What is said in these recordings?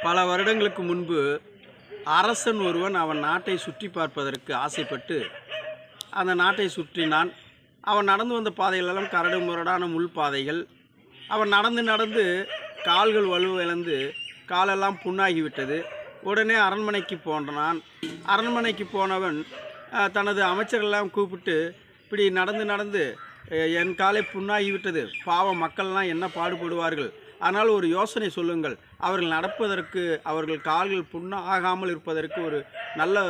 பல வருடங்களுக்கு முன்பு அரசன் ஒருவன் அவன் நாட்டை சுற்றி பார்ப்பதற்கு ஆசைப்பட்டு அந்த நாட்டை சுற்றினான். அவன் நடந்து வந்த பாதைகளெல்லாம் கரடு முரடான முள் பாதைகள். அவன் நடந்து நடந்து கால்கள் வலுவிழந்து காலெல்லாம் புண்ணாகிவிட்டது. உடனே அரண்மனைக்கு போனான். அரண்மனைக்கு போனவன் தனது அமைச்சர்களெல்லாம் கூப்பிட்டு, இப்படி நடந்து நடந்து என் காலை புண்ணாகிவிட்டது, பாவம் மக்கள்லாம் என்ன பாடுபடுவார்கள், ஆனால் ஒரு யோசனை சொல்லுங்கள், அவர்கள் நடப்பதற்கு அவர்கள் கால்கள் புண்ணாகாமல் இருப்பதற்கு ஒரு நல்ல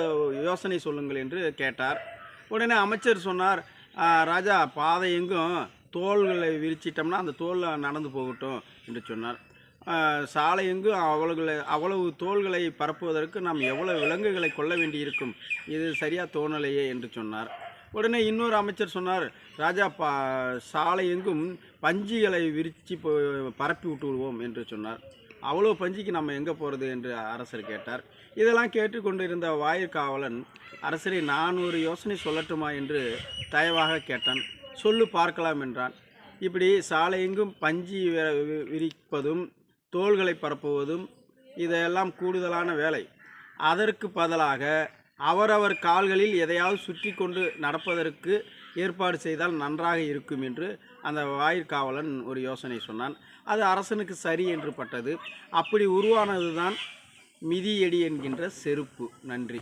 யோசனை சொல்லுங்கள் என்று கேட்டார். உடனே அமைச்சர் சொன்னார், ராஜா, பாதை எங்கும் தோள்களை விரிச்சிட்டோம்னா அந்த தோலில் நடந்து போகட்டும் என்று சொன்னார். சாலை எங்கும் அவ்வளவு தோள்களை பரப்புவதற்கு நாம் எவ்வளவு விலங்குகளை கொள்ள வேண்டியிருக்கும், இது சரியாக தோணலையே என்று சொன்னார். உடனே இன்னொரு அமைச்சர் சொன்னார், ராஜா, சாலை எங்கும் பஞ்சிகளை விரித்து பரப்பி விட்டு விடுவோம் என்று சொன்னார். அவ்வளோ பஞ்சிக்கு நம்ம எங்கே போகிறது என்று அரசர் கேட்டார். இதெல்லாம் கேட்டுக்கொண்டிருந்த வாயிற்காவலன், அரசரை, நான் ஒரு யோசனை சொல்லட்டுமா என்று தயவாக கேட்டான். சொல்லு பார்க்கலாம் என்றான். இப்படி சாலை எங்கும் பஞ்சி விரிப்பதும் தோள்களை பரப்புவதும் இதெல்லாம் கூடுதலான வேலை. அதற்கு பதிலாக அவரவர் கால்களில் எதையாவது சுற்றி கொண்டு நடப்பதற்கு ஏற்பாடு செய்தால் நன்றாக இருக்கும் என்று அந்த வாயிற்காவலன் ஒரு யோசனை சொன்னான். அது அரசனுக்கு சரி என்று பட்டது. அப்படி உருவானது தான் மிதியடி என்கின்ற செருப்பு. நன்றி.